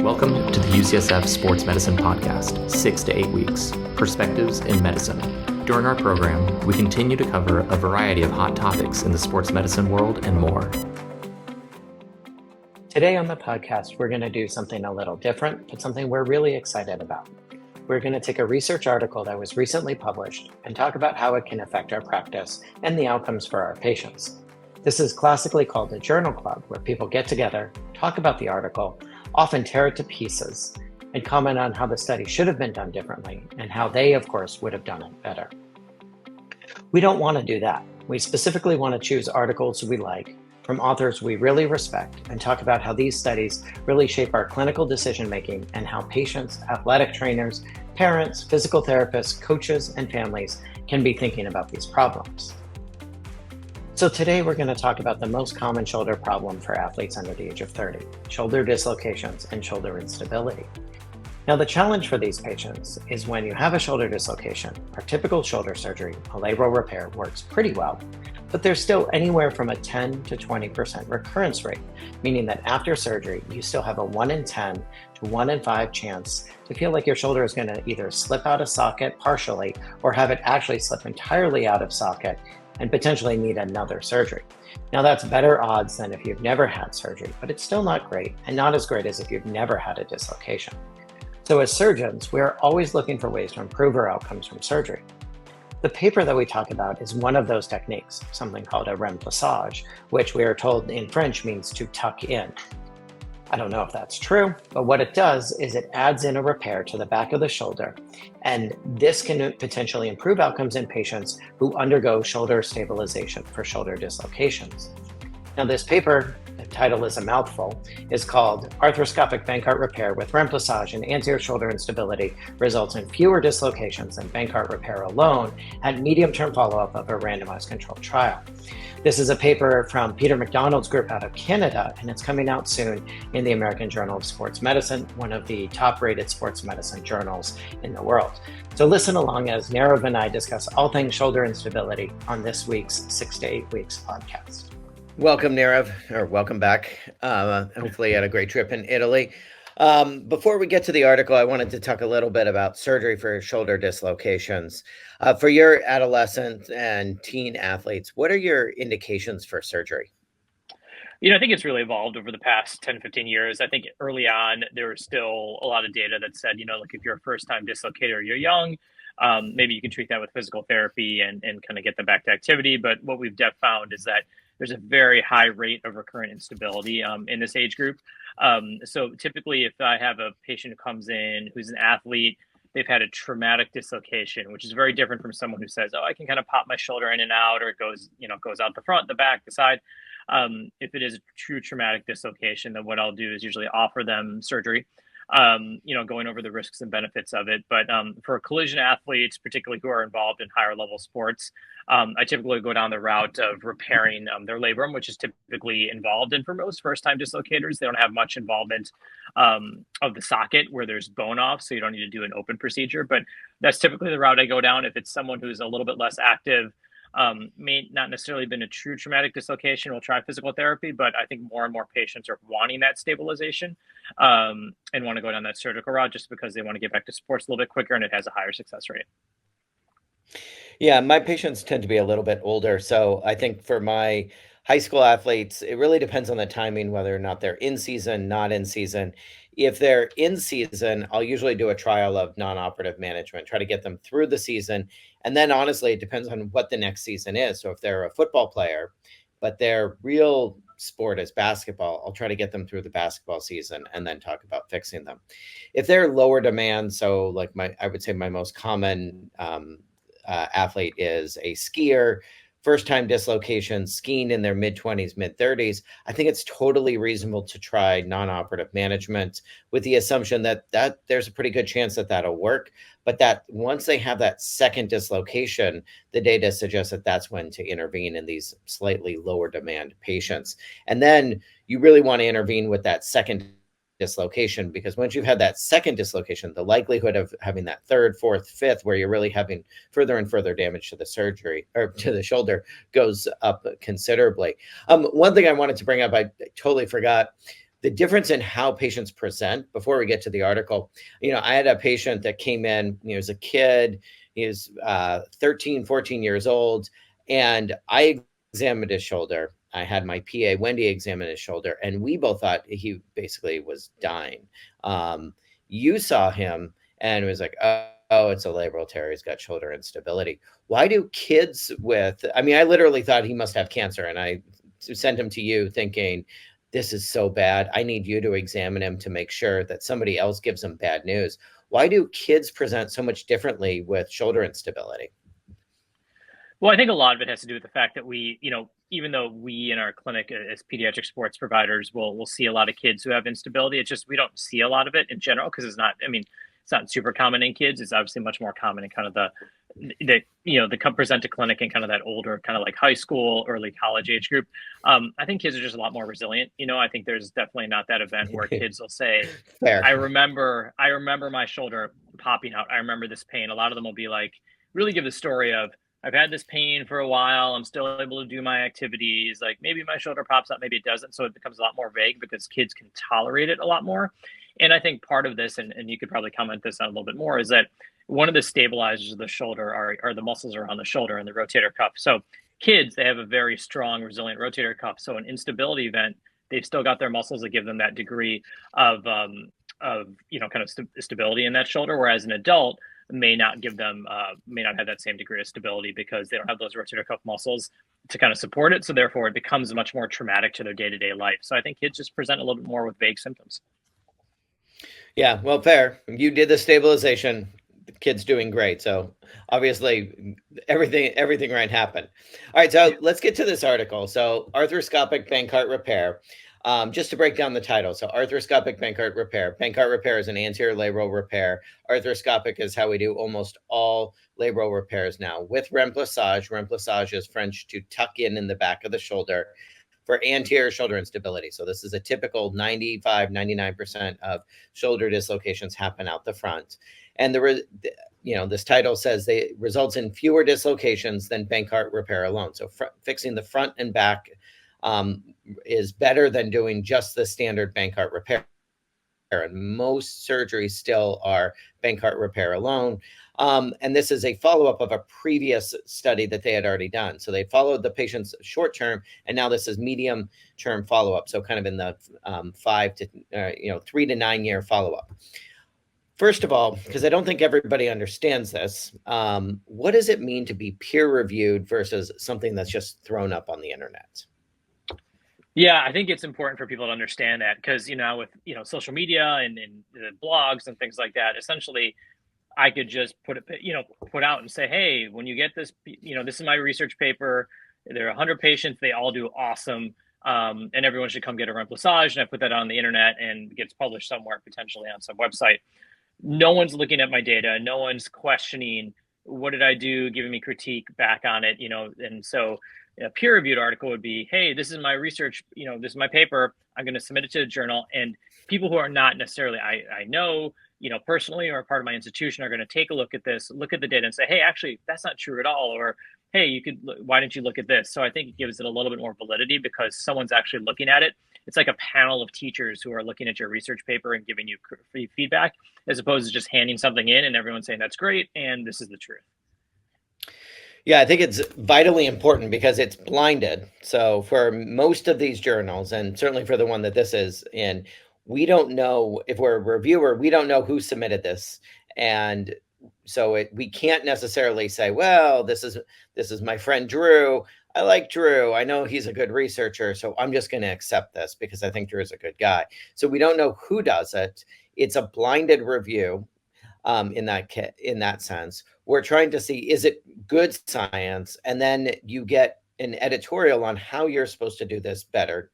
Welcome to the UCSF Sports Medicine Podcast, 6 to 8 weeks, Perspectives in Medicine. During our program, we continue to cover a variety of hot topics in the sports medicine world and more. Today on the podcast, we're going to do something a little different, but something we're really excited about. We're going to take a research article that was recently published and talk about how it can affect our practice and the outcomes for our patients. This is classically called a journal club, where people get together, talk about the article, often tear it to pieces, and comment on how the study should have been done differently and how they, of course, would have done it better. We don't want to do that. We specifically want to choose articles we like from authors we really respect and talk about how these studies really shape our clinical decision-making and how patients, athletic trainers, parents, physical therapists, coaches, and families can be thinking about these problems. So today we're going to talk about the most common shoulder problem for athletes under the age of 30, shoulder dislocations and shoulder instability. Now, the challenge for these patients is when you have a shoulder dislocation, our typical shoulder surgery, a labral repair, works pretty well, but there's still anywhere from a 10 to 20% recurrence rate, meaning that after surgery, you still have a 1 in 10 to 1 in 5 chance to feel like your shoulder is going to either slip out of socket partially or have it actually slip entirely out of socket and potentially need another surgery. Now, that's better odds than if you've never had surgery, but it's still not great and not as great as if you've never had a dislocation. So as surgeons, we're always looking for ways to improve our outcomes from surgery. The paper that we talk about is one of those techniques, something called a Remplissage, which we are told in French means to tuck in. I don't know if that's true, but what it does is it adds in a repair to the back of the shoulder, and this can potentially improve outcomes in patients who undergo shoulder stabilization for shoulder dislocations. Now, this paper, the title is a mouthful, is called Arthroscopic Bankart Repair with Remplissage and Anterior Shoulder Instability Results in Fewer Dislocations than Bankart Repair Alone at Medium-Term Follow-Up of a Randomized Controlled Trial. This is a paper from Peter McDonald's group out of Canada, and it's coming out soon in the American Journal of Sports Medicine, one of the top-rated sports medicine journals in the world. So listen along as Nirav and I discuss all things shoulder instability on this week's 6 to 8 weeks podcast. Welcome, Nirav, or welcome back. Hopefully you had a great trip in Italy. Before we get to the article, I wanted to talk a little bit about surgery for shoulder dislocations. For your adolescent and teen athletes, what are your indications for surgery? I think it's really evolved over the past 10, 15 years. I think early on, there was still a lot of data that said, look, if you're a first-time dislocator, or you're young, maybe you can treat that with physical therapy and kind of get them back to activity. But what we've found is that there's a very high rate of recurrent instability in this age group. So typically, if I have a patient who comes in who's an athlete, they've had a traumatic dislocation, which is very different from someone who says, I can kind of pop my shoulder in and out, or it goes out the front, the back, the side. If it is a true traumatic dislocation, then what I'll do is usually offer them surgery, going over the risks and benefits of it. But for collision athletes, particularly who are involved in higher level sports, I typically go down the route of repairing their labrum, which is typically involved. And for most first-time dislocators, they don't have much involvement of the socket where there's bone off, so you don't need to do an open procedure. But that's typically the route I go down. If it's someone who's a little bit less active, may not necessarily been a true traumatic dislocation, we'll try physical therapy, but I think more and more patients are wanting that stabilization and want to go down that surgical route just because they want to get back to sports a little bit quicker and it has a higher success rate. Yeah, my patients tend to be a little bit older. So I think for my high school athletes, it really depends on the timing, whether or not they're in season, not in season. If they're in season, I'll usually do a trial of non-operative management, try to get them through the season. And then honestly, it depends on what the next season is. So if they're a football player, but their real sport is basketball, I'll try to get them through the basketball season and then talk about fixing them. If they're lower demand, so like I would say my most common athlete is a skier, first-time dislocation, skiing in their mid-20s, mid-30s, I think it's totally reasonable to try non-operative management with the assumption that there's a pretty good chance that that'll work, but that once they have that second dislocation, the data suggests that that's when to intervene in these slightly lower demand patients. And then you really want to intervene with that second dislocation, because once you've had that second dislocation, the likelihood of having that third, fourth, fifth, where you're really having further and further damage to the surgery or to the shoulder goes up considerably. One thing I wanted to bring up, I totally forgot. The difference in how patients present, before we get to the article, I had a patient that came in, he was a kid, he was 13, 14 years old, and I examined his shoulder. I had my PA, Wendy, examine his shoulder, and we both thought he basically was dying. You saw him and it was like, oh, it's a labral tear. He's got shoulder instability. Why do kids I literally thought he must have cancer, and I sent him to you thinking, this is so bad. I need you to examine him to make sure that somebody else gives him bad news. Why do kids present so much differently with shoulder instability? Well, I think a lot of it has to do with the fact that we, even though we in our clinic as pediatric sports providers will see a lot of kids who have instability, it's just we don't see a lot of it in general because it's not super common in kids. It's obviously much more common in kind of the present to clinic and kind of that older, kind of like high school, early college age group. I think kids are just a lot more resilient. I think there's definitely not that event where kids will say, Fair. I remember my shoulder popping out. I remember this pain. A lot of them will be like, really give the story of, I've had this pain for a while. I'm still able to do my activities. Like maybe my shoulder pops up, maybe it doesn't. So it becomes a lot more vague because kids can tolerate it a lot more. And I think part of this, and you could probably comment this on a little bit more, is that one of the stabilizers of the shoulder are the muscles around the shoulder and the rotator cuff. So kids, they have a very strong, resilient rotator cuff. So an instability event, they've still got their muscles that give them that degree of kind of stability in that shoulder. Whereas an adult may not have that same degree of stability because they don't have those rotator cuff muscles to kind of support it. So therefore it becomes much more traumatic to their day-to-day life. So I think kids just present a little bit more with vague symptoms. Yeah, well, fair. You did the stabilization. The kid's doing great. So obviously everything right happened. All right, so let's get to this article. So arthroscopic Bankart repair. Just to break down the title. So arthroscopic Bankart repair. Bankart repair is an anterior labral repair. Arthroscopic is how we do almost all labral repairs now. With remplissage, remplissage is French to tuck in the back of the shoulder for anterior shoulder instability. So this is a typical 95-99% of shoulder dislocations happen out the front. And this title says they results in fewer dislocations than Bankart repair alone. So fixing the front and back is better than doing just the standard Bankart repair. And most surgeries still are Bankart repair alone. And this is a follow-up of a previous study that they had already done. So they followed the patients short term, and now this is medium term follow-up. So kind of in the 3 to 9 year follow-up. First of all, because I don't think everybody understands this, what does it mean to be peer-reviewed versus something that's just thrown up on the internet? Yeah, I think it's important for people to understand that because, with, social media and the blogs and things like that, essentially, I could just put out and say, hey, when you get this, this is my research paper. There are 100 patients. They all do awesome. And everyone should come get a Remplissage. And I put that on the internet and it gets published somewhere, potentially on some website. No one's looking at my data. No one's questioning what did I do, giving me critique back on it, and so a peer-reviewed article would be, hey, this is my research, this is my paper. I'm going to submit it to a journal. And people who are not necessarily, I know, personally or part of my institution are going to take a look at this, look at the data and say, hey, actually, that's not true at all. Or, hey, why didn't you look at this? So I think it gives it a little bit more validity because someone's actually looking at it. It's like a panel of teachers who are looking at your research paper and giving you feedback, as opposed to just handing something in and everyone saying that's great and this is the truth. Yeah, I think it's vitally important because it's blinded. So for most of these journals, and certainly for the one that this is in, we don't know, if we're a reviewer, we don't know who submitted this. And so we can't necessarily say, well, this is my friend Drew. I like Drew. I know he's a good researcher, so I'm just going to accept this because I think Drew is a good guy. So we don't know who does it. It's a blinded review. In that sense, we're trying to see, is it good science? And then you get an editorial on how you're supposed to do this better.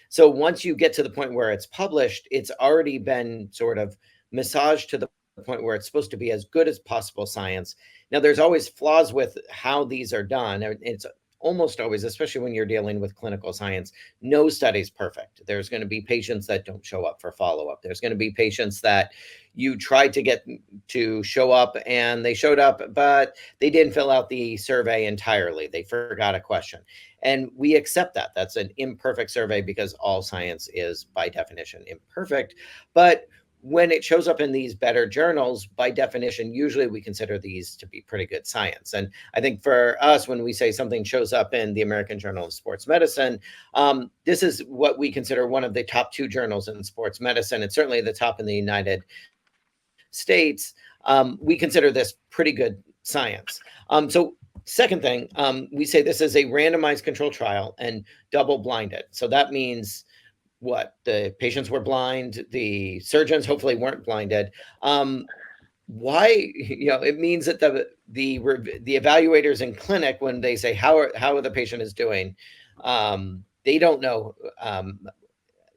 So once you get to the point where it's published, it's already been sort of massaged to the point where it's supposed to be as good as possible science. Now, there's always flaws with how these are done. It's almost always, especially when you're dealing with clinical science, no study's perfect. There's going to be patients that don't show up for follow-up. There's going to be patients that you tried to get to show up and they showed up, but they didn't fill out the survey entirely. They forgot a question. And we accept that. That's an imperfect survey because all science is by definition imperfect. But when it shows up in these better journals, by definition, usually we consider these to be pretty good science. And I think for us, when we say something shows up in the American Journal of Sports Medicine, this is what we consider one of the top 2 journals in sports medicine. It's certainly the top in the United States. We consider this pretty good science. So second thing, we say this is a randomized controlled trial and double blinded. So that means what? The patients were blind, the surgeons hopefully weren't blinded. Why? It means that the evaluators in clinic, when they say how the patient is doing, they don't know.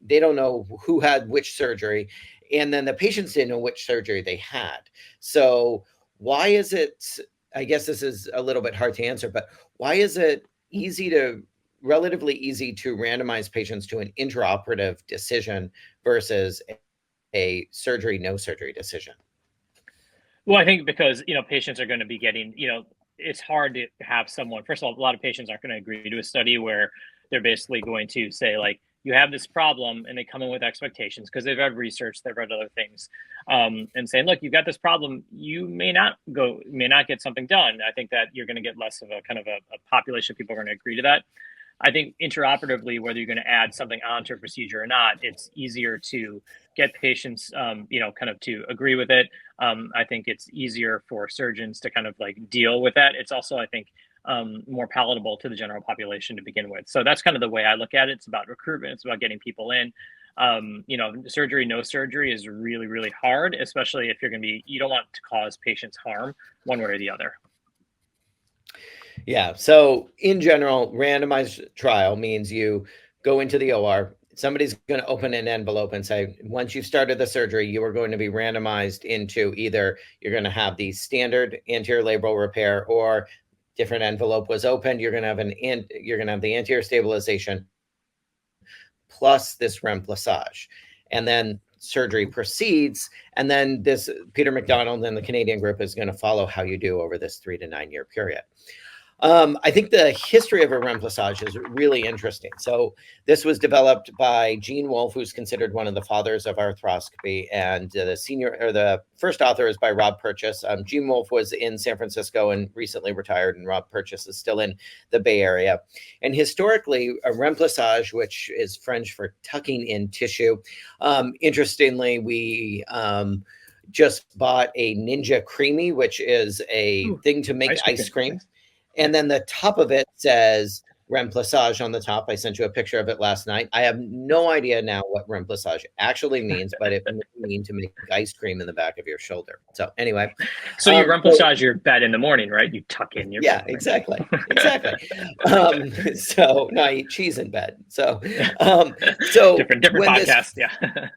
They don't know who had which surgery, and then the patients didn't know which surgery they had. So why is it? I guess this is a little bit hard to answer, but why is it relatively easy to randomize patients to an intraoperative decision versus a surgery, no surgery decision? Well, I think because, patients are going to be getting, it's hard to have someone, first of all, a lot of patients aren't going to agree to a study where they're basically going to say, like, you have this problem, and they come in with expectations because they've read research, they've read other things, and saying, look, you've got this problem, you may not get something done. I think that you're going to get less of a kind of a population of people are going to agree to that. I think intraoperatively, whether you're going to add something onto a procedure or not, it's easier to get patients, kind of to agree with it. I think it's easier for surgeons to kind of like deal with that. It's also, I think, more palatable to the general population to begin with. So that's kind of the way I look at it. It's about recruitment. It's about getting people in. Surgery, no surgery is really, really hard, especially if you don't want to cause patients harm one way or the other. Yeah. So in general, randomized trial means you go into the OR. Somebody's going to open an envelope and say, once you've started the surgery, you are going to be randomized into either you're going to have the standard anterior labral repair, or different envelope was opened. You're going to have the anterior stabilization plus this Remplissage, and then surgery proceeds. And then this Peter McDonald and the Canadian group is going to follow how you do over this 3 to 9 year period. I think the history of a Remplissage is really interesting. So this was developed by Gene Wolfe, who's considered one of the fathers of arthroscopy, and the first author is by Rob Purchase. Gene Wolfe was in San Francisco and recently retired, and Rob Purchase is still in the Bay Area. And historically, a Remplissage, which is French for tucking in tissue. Interestingly, we just bought a Ninja Creamy, which is a thing to make ice cream. And then the top of it says Remplissage on the top. I sent you a picture of it last night. I have no idea now what Remplissage actually means, but it means to make ice cream in the back of your shoulder. So anyway. So you Remplissage your bed in the morning, right? You tuck in your bed. Exactly. So no, I eat cheese in bed. So different podcast.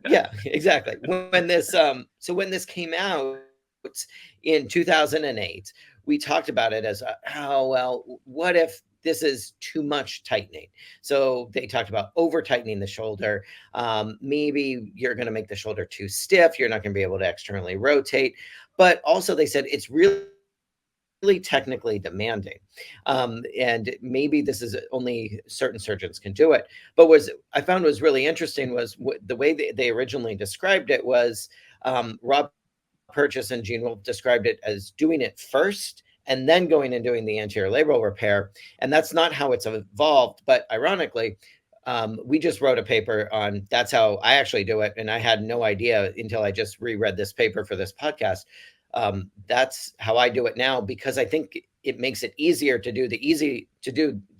Yeah, exactly. When this came out in 2008, we talked about it as, what if this is too much tightening? So they talked about over tightening the shoulder. Maybe you're going to make the shoulder too stiff. You're not going to be able to externally rotate. But also they said it's really technically demanding. And maybe this is only certain surgeons can do it. But what I found was really interesting was the way they originally described it was Rob Purchase and Gene Wolfe described it as doing it first and then going and doing the anterior labral repair. And that's not how it's evolved. But ironically, we just wrote a paper on that's how I actually do it. And I had no idea until I just reread this paper for this podcast. That's how I do it now, because I think it makes it easier to do the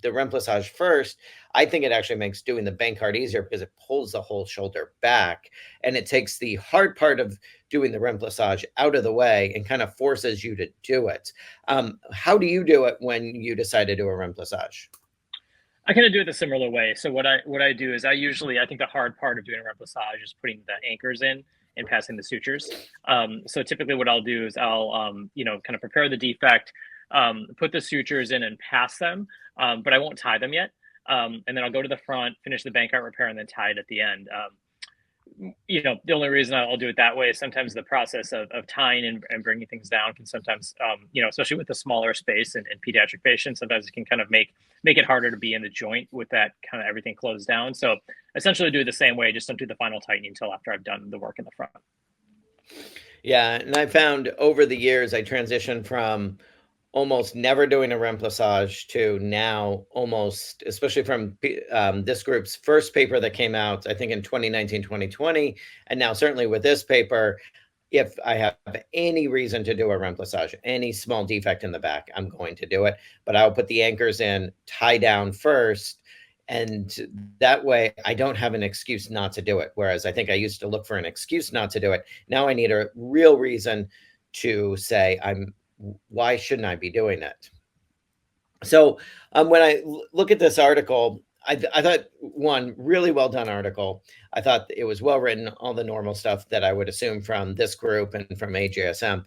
Remplissage first. I think it actually makes doing the Bankart easier because it pulls the whole shoulder back, and it takes the hard part of doing the Remplissage out of the way and kind of forces you to do it. How do you do it when you decide to do a Remplissage? I kind of do it the similar way. So what I do is I think the hard part of doing a Remplissage is putting the anchors in and passing the sutures. So typically what I'll do is I'll kind of prepare the defect, put the sutures in and pass them, but I won't tie them yet. And then I'll go to the front, finish the Bankart repair, and then tie it at the end. the only reason I'll do it that way is sometimes the process of tying and bringing things down can sometimes, especially with the smaller space and pediatric patients, sometimes it can kind of make it harder to be in the joint with that kind of everything closed down. So essentially do it the same way, just don't do the final tightening until after I've done the work in the front. Yeah, and I found over the years, I transitioned from almost never doing a remplissage to now almost, especially from this group's first paper that came out, I think in 2019, 2020, and now certainly with this paper, if I have any reason to do a remplissage, any small defect in the back, I'm going to do it, but I'll put the anchors in, tie down first, and that way I don't have an excuse not to do it. Whereas I think I used to look for an excuse not to do it. Now I need a real reason to say, why shouldn't I be doing it? So when I look at this article, I thought, one, really well done article. I thought it was well written, all the normal stuff that I would assume from this group and from AJSM.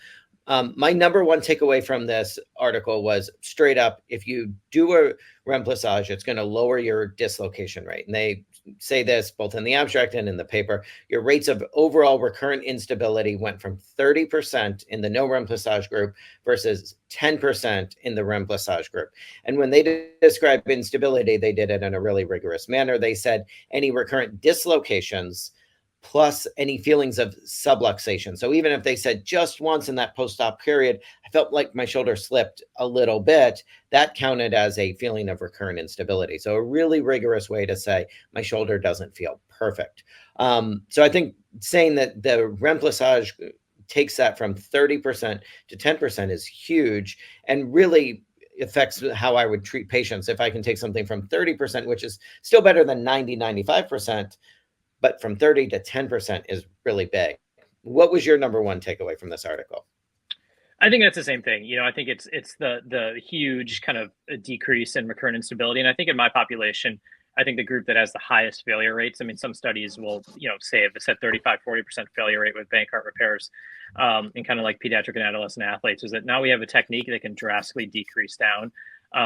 My number one takeaway from this article was straight up, if you do a remplissage, it's going to lower your dislocation rate. And they say this both in the abstract and in the paper. Your rates of overall recurrent instability went from 30% in the no remplissage group versus 10% in the remplissage group. And when they describe instability, they did it in a really rigorous manner. They said any recurrent dislocations plus any feelings of subluxation. So even if they said just once in that post-op period, I felt like my shoulder slipped a little bit, that counted as a feeling of recurrent instability. So a really rigorous way to say my shoulder doesn't feel perfect. So I think saying that the remplissage takes that from 30% to 10% is huge and really affects how I would treat patients. If I can take something from 30%, which is still better than 90, 95%, but from 30 to 10% is really big. What was your number one takeaway from this article? I think that's the same thing. I think it's the huge kind of decrease in recurrent instability. And I think in my population, I think the group that has the highest failure rates, I mean, some studies will, say if it's at 35, 40% failure rate with Bankart repairs, and kind of like pediatric and adolescent athletes, is that now we have a technique that can drastically decrease down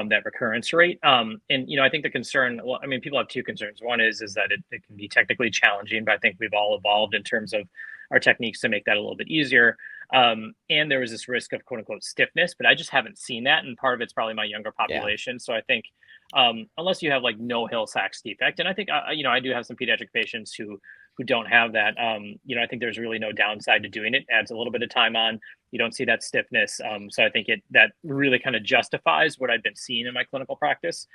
that recurrence rate. And, I think the concern, well, I mean, people have two concerns. One is that it can be technically challenging, but I think we've all evolved in terms of our techniques to make that a little bit easier. And there was this risk of quote unquote stiffness, but I just haven't seen that. And part of it's probably my younger population. Yeah. So I think unless you have like no Hill-Sachs defect, and I think, I do have some pediatric patients who don't have that, I think there's really no downside to doing it. Adds a little bit of time on. You don't see that stiffness. So I think that really kind of justifies what I've been seeing in my clinical practice.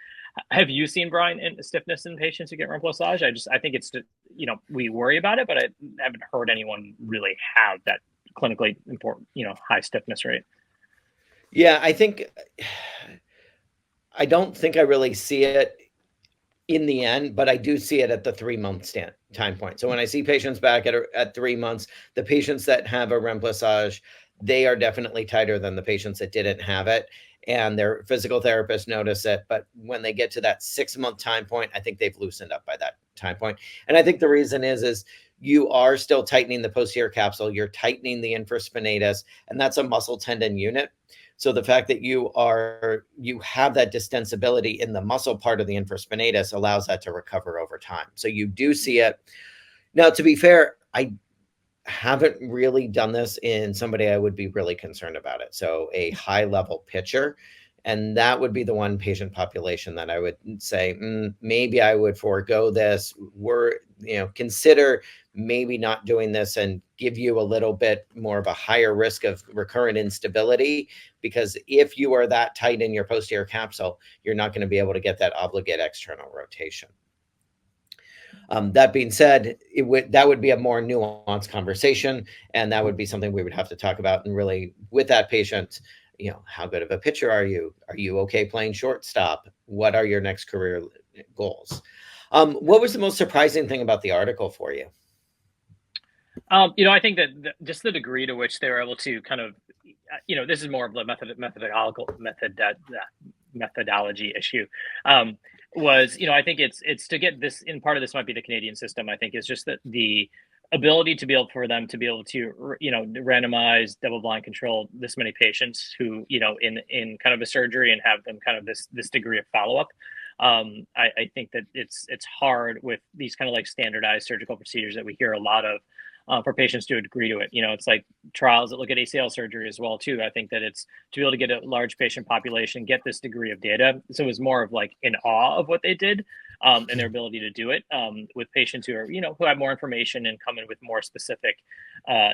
Have you seen, Brian, stiffness in patients who get remplissage? I think it's, we worry about it, but I haven't heard anyone really have that clinically important, high stiffness rate. Yeah, I don't think I really see it in the end, but I do see it at the 3-month time point. So when I see patients back at 3 months, the patients that have a remplissage, they are definitely tighter than the patients that didn't have it. And their physical therapists notice it. But when they get to that 6-month time point, I think they've loosened up by that time point. And I think the reason is you are still tightening the posterior capsule, you're tightening the infraspinatus, and that's a muscle tendon unit. So the fact that you have that distensibility in the muscle part of the infraspinatus allows that to recover over time. So you do see it. Now, to be fair, I haven't really done this in somebody I would be really concerned about it. So a high level pitcher, and that would be the one patient population that I would say, maybe I would forego this. Consider maybe not doing this and give you a little bit more of a higher risk of recurrent instability, because if you are that tight in your posterior capsule, you're not going to be able to get that obligate external rotation. That being said, that would be a more nuanced conversation, and that would be something we would have to talk about. And really, with that patient, how good of a pitcher are you? Are you okay playing shortstop? What are your next career goals? What was the most surprising thing about the article for you? I think that just the degree to which they were able to kind of, this is more of a methodology issue. I think it's to get this, in part of this might be the Canadian system. I think is just that the ability to be able for them to be able to, randomize, double-blind control this many patients who, in kind of a surgery and have them kind of this degree of follow-up. I think that it's hard with these kind of like standardized surgical procedures that we hear a lot of for patients to agree to it. It's like trials that look at ACL surgery as well too. I think that it's to be able to get a large patient population, get this degree of data. So it was more of like in awe of what they did and their ability to do it with patients who are, who have more information and come in with more specific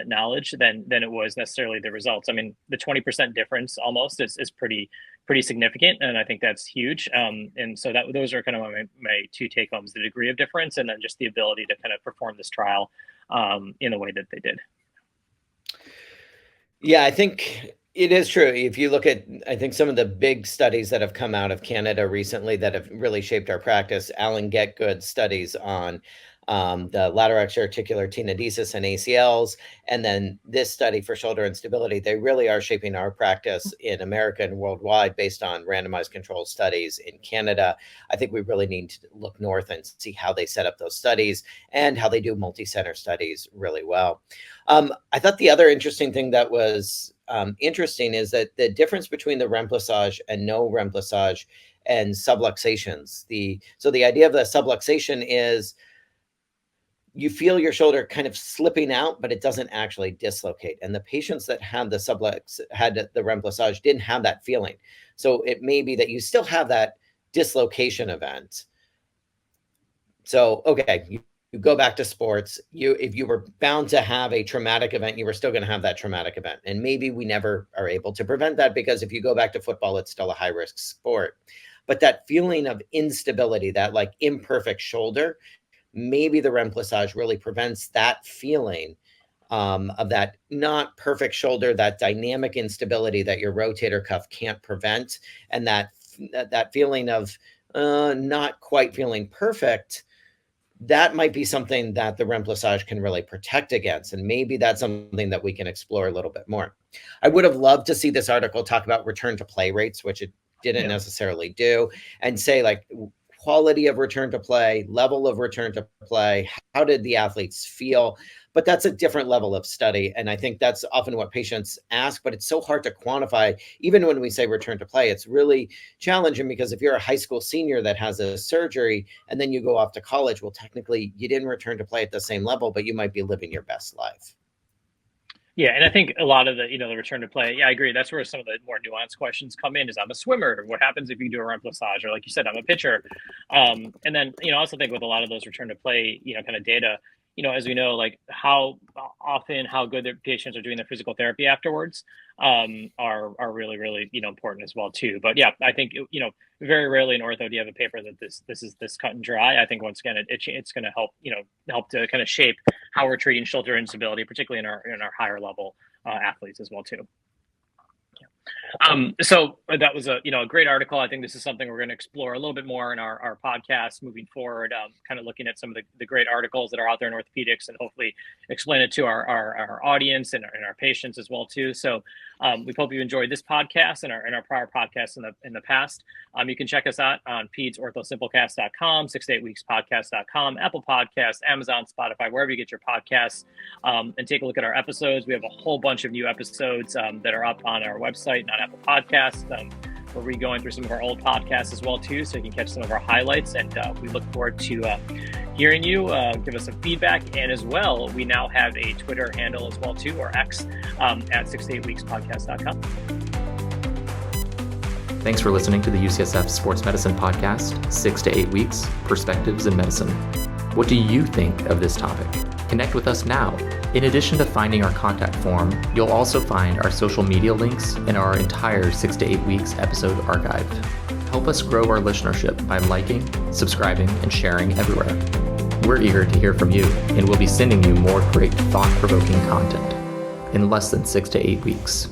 knowledge than it was necessarily the results. I mean, the 20% difference almost is pretty significant, and I think that's huge. And so those are kind of my two take homes: the degree of difference, and then just the ability to kind of perform this trial in the way that they did. Yeah, I think it is true. If you look at, I think some of the big studies that have come out of Canada recently that have really shaped our practice, Alan Getgood's studies on the lateral extra-articular tenodesis and ACLs, and then this study for shoulder instability, they really are shaping our practice in America and worldwide based on randomized controlled studies in Canada. I think we really need to look north and see how they set up those studies and how they do multi-center studies really well. I thought the other interesting thing that was interesting is that the difference between the Remplissage and no Remplissage and subluxations. So the idea of the subluxation is you feel your shoulder kind of slipping out, but it doesn't actually dislocate. And the patients that had the Remplissage didn't have that feeling. So it may be that you still have that dislocation event. So, okay, you go back to sports. If you were bound to have a traumatic event, you were still going to have that traumatic event. And maybe we never are able to prevent that, because if you go back to football, it's still a high-risk sport. But that feeling of instability, that like imperfect shoulder, maybe the Remplissage really prevents that feeling of that not perfect shoulder, that dynamic instability that your rotator cuff can't prevent, and that feeling of not quite feeling perfect. That might be something that the Remplissage can really protect against. And maybe that's something that we can explore a little bit more. I would have loved to see this article talk about return to play rates, which it didn't necessarily do, and say like quality of return to play, level of return to play, how did the athletes feel? But that's a different level of study. And I think that's often what patients ask, but it's so hard to quantify. Even when we say return to play, it's really challenging, because if you're a high school senior that has a surgery and then you go off to college, well, technically you didn't return to play at the same level, but you might be living your best life. Yeah, and I think a lot of the, the return to play, I agree. That's where some of the more nuanced questions come in. Is I'm a swimmer. What happens if you do a Remplissage? Or like you said, I'm a pitcher. And then, I also think with a lot of those return to play, kind of data, as we know, like how often, how good their patients are doing their physical therapy afterwards are really, really, important as well too. But yeah, I think, very rarely in ortho do you have a paper that this is this cut and dry. I think once again, it's going to help, help to kind of shape how we're treating shoulder instability, particularly in our higher level athletes as well too. So that was a great article. I think this is something we're going to explore a little bit more in our podcast moving forward, kind of looking at some of the great articles that are out there in orthopedics, and hopefully explain it to our audience and our patients as well too. So we hope you enjoyed this podcast and our prior podcasts in the past. You can check us out on pedsorthosimplecast.com, 6to8weekspodcast.com, Apple Podcasts, Amazon, Spotify, wherever you get your podcasts, and take a look at our episodes. We have a whole bunch of new episodes that are up on our website and on Apple Podcasts. We're re-going through some of our old podcasts as well too, so you can catch some of our highlights. And we look forward to hearing you. Give us some feedback, and as well, we now have a Twitter handle as well too, or X, at 6to8weekspodcast.com. Thanks for listening to the UCSF Sports Medicine Podcast, 6 to 8 Weeks, Perspectives in Medicine. What do you think of this topic? Connect with us now. In addition to finding our contact form, you'll also find our social media links and our entire 6 to 8 Weeks episode archive. Help us grow our listenership by liking, subscribing, and sharing everywhere. We're eager to hear from you, and we'll be sending you more great thought-provoking content in less than 6 to 8 weeks.